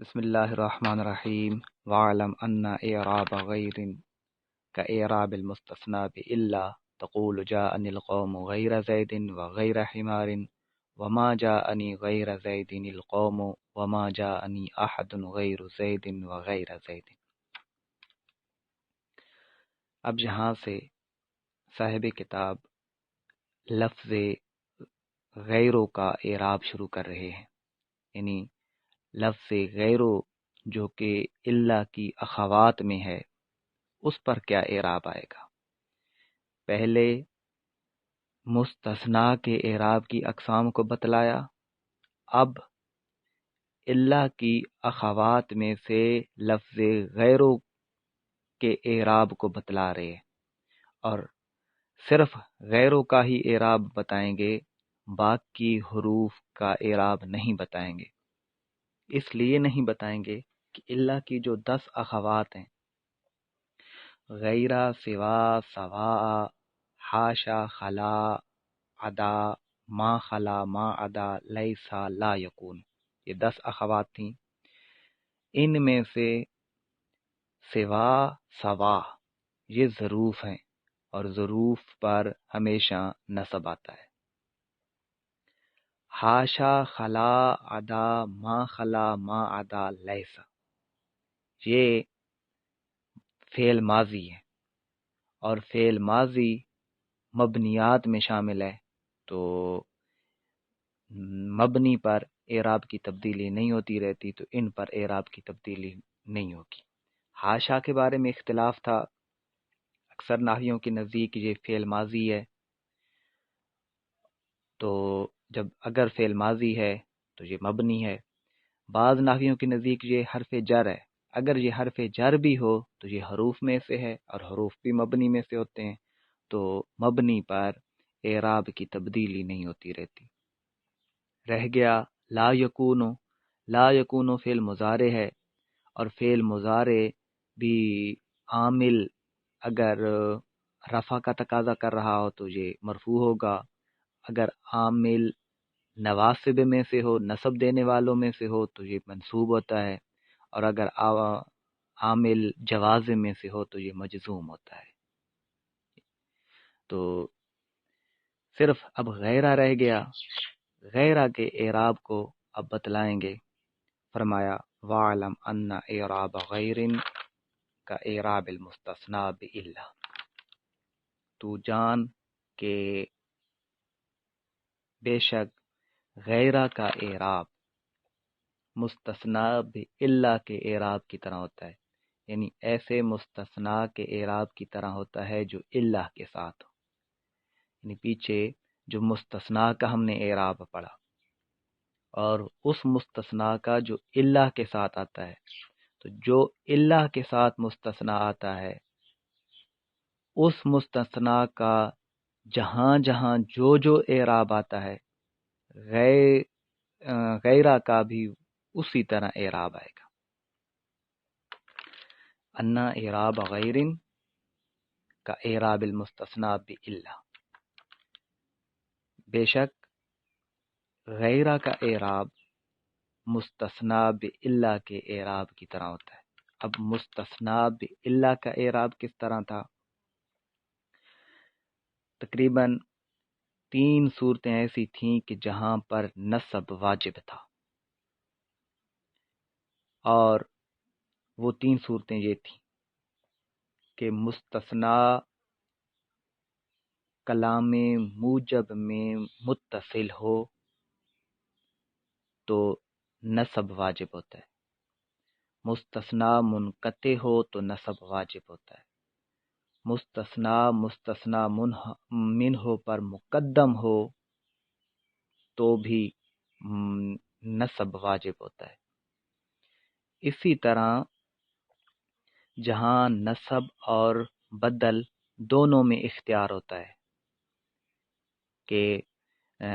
بسم الله الرحمن الرحيم واعلم أن إعراب غير كإعراب المستثنى بإلا تقول جاءني القوم غير زيد وغير حمار وما جاءني غير زيد القوم وما جاءني أحد غير زيد وغير زيد۔ اب یہاں سے صاحب کتاب لفظ غیروں کا اعراب شروع کر رہے ہیں، یعنی لفظ غیروں جو کہ الا کی اخوات میں ہے اس پر کیا اعراب آئے گا۔ پہلے مستثنی کے اعراب کی اقسام کو بتلایا، اب الا کی اخوات میں سے لفظ غیروں کے اعراب کو بتلا رہے ہیں، اور صرف غیروں کا ہی اعراب بتائیں گے، باقی حروف کا اعراب نہیں بتائیں گے۔ اس لیے نہیں بتائیں گے کہ الا کی جو 10 اخوات ہیں، غیرہ، سوا، سوا، حاشا، خلا، عدا، ما خلا، ما عدا، لیسا، لا یکون، یہ 10 اخوات تھیں۔ ان میں سے سوا، سوا یہ ظروف ہیں، اور ظروف پر ہمیشہ نصب آتا ہے۔ حاشا، خلا، عدا، ما خلا، ما عدا، لیسا یہ فعل ماضی ہے، اور فعل ماضی مبنیات میں شامل ہے، تو مبنی پر اعراب کی تبدیلی نہیں ہوتی رہتی، تو ان پر اعراب کی تبدیلی نہیں ہوگی۔ حاشا کے بارے میں اختلاف تھا، اکثر نحویوں کے نزدیک یہ فعل ماضی ہے، تو جب اگر فعل ماضی ہے تو یہ مبنی ہے۔ بعض نحویوں کے نزدیک یہ حرف جر ہے، اگر یہ حرف جر بھی ہو تو یہ حروف میں سے ہے، اور حروف بھی مبنی میں سے ہوتے ہیں، تو مبنی پر اعراب کی تبدیلی نہیں ہوتی رہتی۔ رہ گیا لا یکونو۔ لا یکونو فعل مضارع ہے، اور فعل مضارع بھی عامل اگر رفع کا تقاضا کر رہا ہو تو یہ مرفوع ہوگا، اگر عامل نواسب میں سے ہو، نصب دینے والوں میں سے ہو تو یہ منصوب ہوتا ہے، اور اگر عامل جوازم میں سے ہو تو یہ مجزوم ہوتا ہے۔ تو صرف اب غیرہ رہ گیا، غیرہ کے اعراب کو اب بتلائیں گے۔ فرمایا وَعْلَمْ أَنَّ إِعْرَابَ غَيْرٍ كَإِعْرَابِ الْمُسْتَثْنَى بِإِلَّا، تو جان کہ بے شک غیرہ کا اعراب مستثنی بِإِلَّا کے اعراب کی طرح ہوتا ہے، یعنی ایسے مستثنی کے اعراب کی طرح ہوتا ہے جو الا کے ساتھ ہو۔ یعنی پیچھے جو مستثنی کا ہم نے اعراب پڑھا، اور اس مستثنی کا جو الا کے ساتھ آتا ہے، تو جو الا کے ساتھ مستثنی آتا ہے اس مستثنی کا جہاں جہاں جو اعراب آتا ہے، غیرہ کا بھی اسی طرح اعراب آئے گا۔ انا اعراب غیر کا اعراب المستثنی بِإِلَّا، بے شک غیرہ کا اعراب مستثنی بِإِلَّا کے اعراب کی طرح ہوتا ہے۔ اب مستثنی بِإِلَّا کا اعراب کس طرح تھا؟ تقریباً 3 صورتیں ایسی تھیں کہ جہاں پر نصب واجب تھا، اور وہ 3 صورتیں یہ تھیں کہ مستثنی کلام موجب میں متصل ہو تو نصب واجب ہوتا ہے، مستثنی منقطع ہو تو نصب واجب ہوتا ہے، مستثنی منہ پر مقدم ہو تو بھی نصب واجب ہوتا ہے۔ اسی طرح جہاں نصب اور بدل دونوں میں اختیار ہوتا ہے کہ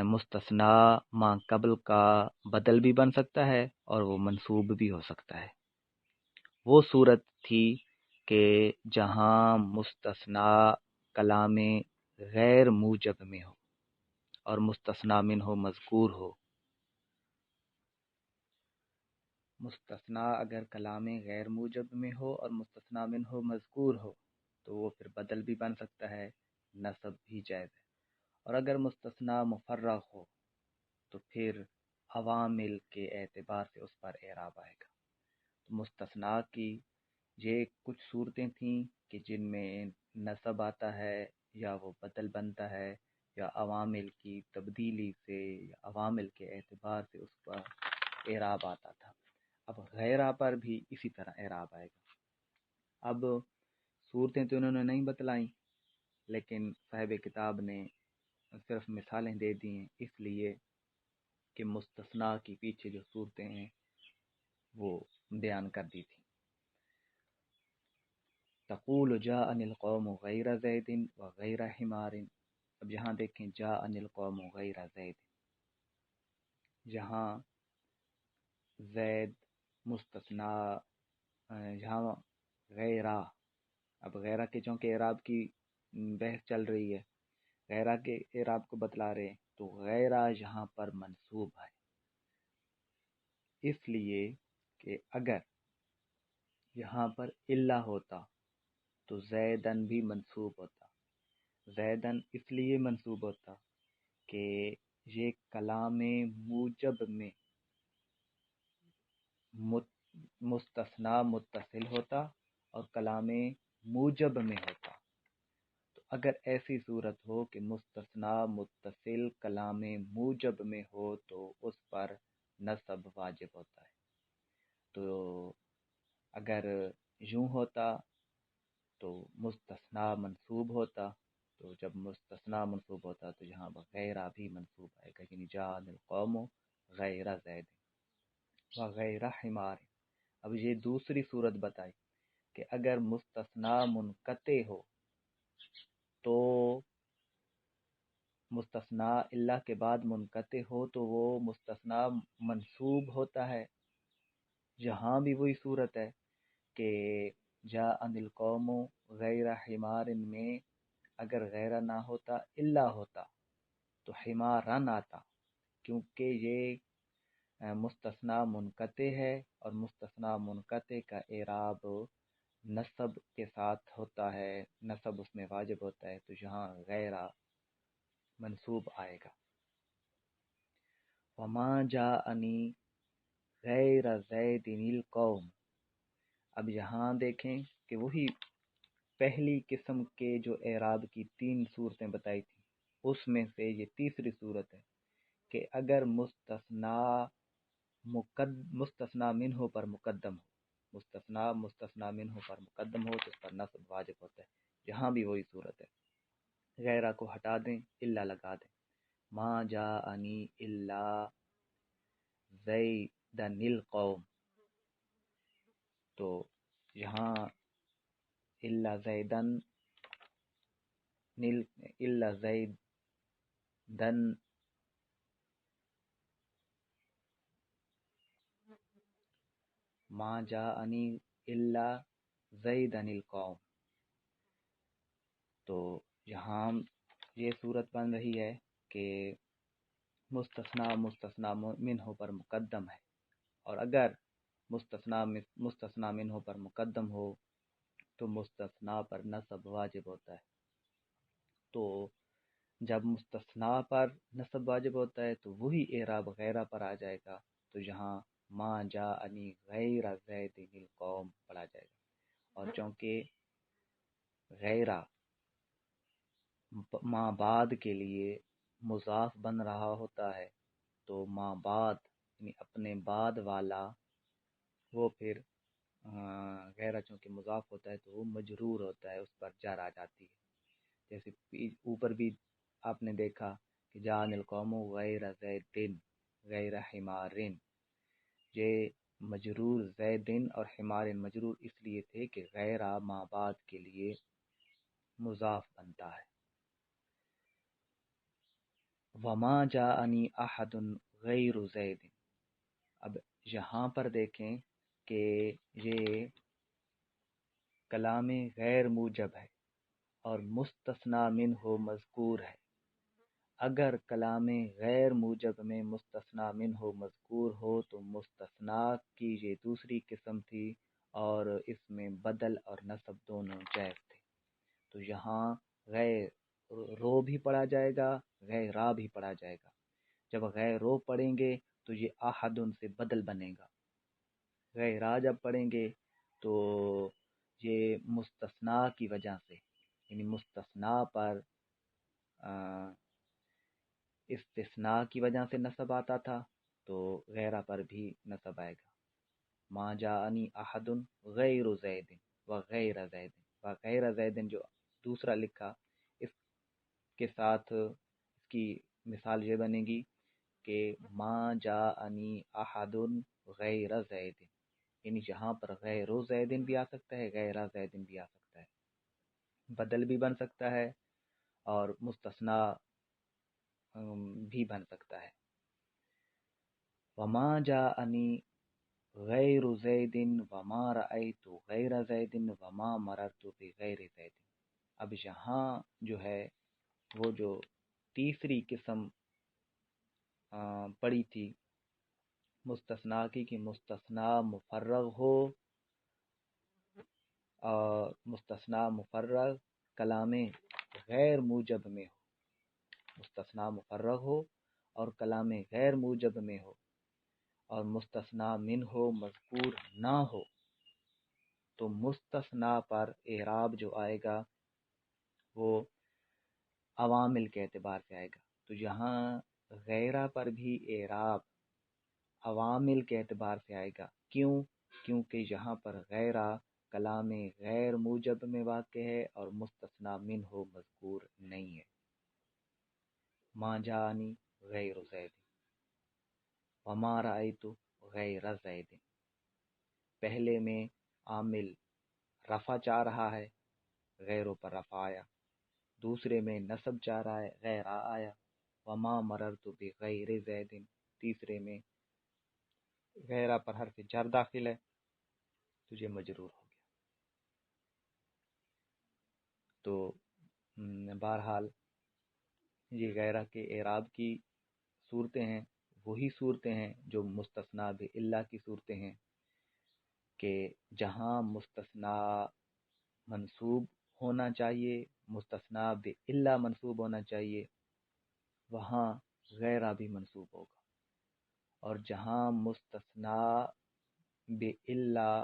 مستثنی ما قبل کا بدل بھی بن سکتا ہے اور وہ منصوب بھی ہو سکتا ہے، وہ صورت تھی کہ جہاں مستثنی کلام غیر موجب میں ہو اور مستثنی منہ مذکور ہو۔ مستثنا اگر کلام غیر موجب میں ہو اور مستثنا منہ ہو مذکور ہو تو وہ پھر بدل بھی بن سکتا ہے، نصب بھی جائز ہے۔ اور اگر مستثنا مفرغ ہو تو پھر عوامل کے اعتبار سے اس پر اعراب آئے گا۔ تو مستثنا کی یہ کچھ صورتیں تھیں کہ جن میں نصب آتا ہے یا وہ بدل بنتا ہے یا عوامل کی تبدیلی سے یا عوامل کے اعتبار سے اس پر اعراب آتا تھا۔ اب غیرہ پر بھی اسی طرح اعراب آئے گا۔ اب صورتیں تو انہوں نے نہیں بتلائیں، لیکن صاحب کتاب نے صرف مثالیں دے دی ہیں، اس لیے کہ مستثنا کی پیچھے جو صورتیں ہیں وہ بیان کر دی تھی۔ تقول جاءنی القوم غیر زید و غیر حمار۔ اب یہاں دیکھیں جاءنی القوم غیر زید، جہاں زید مستثنا، جہاں غیرہ، اب غیرہ کے چونکہ اعراب کی بحث چل رہی ہے، غیرہ کے اعراب کو بتلا رہے ہیں، تو غیرہ یہاں پر منصوب ہے، اس لیے کہ اگر یہاں پر الا ہوتا تو زیدن بھی منصوب ہوتا۔ زیدن اس لیے منصوب ہوتا کہ یہ کلام موجب میں مستثنا متصل ہوتا اور کلام موجب میں ہوتا۔ تو اگر ایسی صورت ہو کہ مستثنا متصل کلام موجب میں ہو تو اس پر نصب واجب ہوتا ہے۔ تو اگر یوں ہوتا تو مستثنا منصوب ہوتا، تو جب مستثنا منصوب ہوتا تو یہاں غیرہ بھی منصوب آئے گا، یعنی جاء القوم غیر زید وغیر حمار۔ اب یہ دوسری صورت بتائی کہ اگر مستثنا منقطع ہو تو مستثنا الا کے بعد منقطع ہو تو وہ مستثنا منصوب ہوتا ہے۔ یہاں بھی وہی صورت ہے کہ جاءنی القوم غیر حمار میں اگر غیرہ نہ ہوتا الا ہوتا تو حمارن آتا، کیونکہ یہ مستثنا منقطع ہے اور مستثنا منقطع کا اعراب نصب کے ساتھ ہوتا ہے، نصب اس میں واجب ہوتا ہے، تو یہاں غیرہ منصوب آئے گا۔ وما جاءنی غیر زید القوم۔ اب یہاں دیکھیں کہ وہی پہلی قسم کے جو اعراب کی تین صورتیں بتائی تھیں اس میں سے یہ تیسری صورت ہے کہ اگر مستثنا منہ پر مقدم ہو، مستثنا منہ پر مقدم ہو تو اس پر نصب واجب ہوتا ہے۔ یہاں بھی وہی صورت ہے، غیرہ کو ہٹا دیں، الا لگا دیں۔ ما جاءنی الا زیدن القوم، تو یہاں الا زیدن ما جاءنی الا زیدن القوم، تو یہاں یہ صورت بن رہی ہے کہ مستثنا منہ پر مقدم ہے، اور اگر مستثنا منہ پر مقدم ہو تو مستثنا پر نصب واجب ہوتا ہے۔ تو جب مستثنا پر نصب واجب ہوتا ہے تو وہی اعراب غیرہ پر آ جائے گا، تو یہاں ما جاءنی غیر زید القوم پڑھا جائے گا۔ اور چونکہ غیرہ ما بعد کے لیے مضاف بن رہا ہوتا ہے تو ما بعد یعنی اپنے بعد والا وہ پھر غیرہ چونکہ مضاف ہوتا ہے تو وہ مجرور ہوتا ہے، اس پر جر آ جاتی ہے۔ جیسے اوپر بھی آپ نے دیکھا کہ جاء القوم غیر زیدن غیر حمارن، یہ مجرور زیدن اور حمارن مجرور اس لیے تھے کہ غیرہ ما بعد کے لیے مضاف بنتا ہے۔ وما جاءنی احد غیر زید، اب یہاں پر دیکھیں کہ یہ کلام غیر موجب ہے اور مستثنا منہ مذکور ہے۔ اگر کلام غیر موجب میں مستثنا من ہو مذکور ہو تو مستثنا کی یہ دوسری قسم تھی اور اس میں بدل اور نصب دونوں جائز تھے۔ تو یہاں غیر رو بھی پڑھا جائے گا، غیر را بھی پڑھا جائے گا۔ جب غیر رو پڑھیں گے تو یہ احد سے بدل بنے گا، غیر را جب پڑھیں گے تو یہ مستثنا کی وجہ سے، یعنی مستثنا پر استثناء کی وجہ سے نصب آتا تھا تو غیرہ پر بھی نصب آئے گا۔ ما جاءنی احد غیر زید و غیر زید، و غیر زید جو دوسرا لکھا، اس کے ساتھ اس کی مثال یہ بنے گی کہ ما جاءنی احد غیر زید، یعنی جہاں پر غیر زید بھی آ سکتا ہے، غیر زید بھی آ سکتا ہے، بدل بھی بن سکتا ہے اور مستثنا بھی بن سکتا ہے۔ وما جاءنی غیر زید وما رأیت غیر زید وما مررت بغیر زید۔ اب یہاں جو ہے وہ جو تیسری قسم پڑی تھی مستثنا کی کہ مستثنا مفرغ ہو، اور مستثنا مفرغ کلام غیر موجب میں ہو، مستثنا مفرغ ہو اور کلام غیر موجب میں ہو اور مستثنا من ہو مذکور نہ ہو، تو مستثنا پر اعراب جو آئے گا وہ عوامل کے اعتبار سے آئے گا۔ تو یہاں غیرہ پر بھی اعراب عوامل کے اعتبار سے آئے گا۔ کیوں؟ کیونکہ یہاں پر غیرہ کلام غیر موجب میں واقع ہے اور مستثنا من ہو مذکور نہیں ہے۔ ما جانی غیر زید وما رأیت غیر زید، پہلے میں عامل رفع چاہ رہا ہے، غیروں پر رفع آیا، دوسرے میں نصب چاہ رہا ہے، غیر آیا، وما مررت بغیر زید، تیسرے میں غیرہ پر حرف جر داخل ہے تو یہ مجرور ہو گیا۔ تو بہرحال یہ غیرہ کے اعراب کی صورتیں ہیں، وہی صورتیں ہیں جو مستثنا باللہ کی صورتیں ہیں کہ جہاں مستثنا منصوب ہونا چاہیے، مستثنا باللہ منصوب ہونا چاہیے، وہاں غیرہ بھی منصوب ہوگا، اور جہاں مستثنا باللہ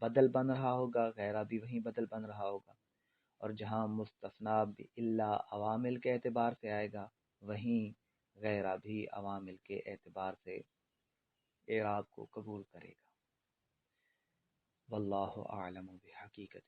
بدل بن رہا ہوگا غیرہ بھی وہیں بدل بن رہا ہوگا، اور جہاں مستثنا باللہ عوامل کے اعتبار سے آئے گا وہیں غیرہ بھی عوامل کے اعتبار سے اعراب کو قبول کرے گا۔ واللہ اعلم بحقیقت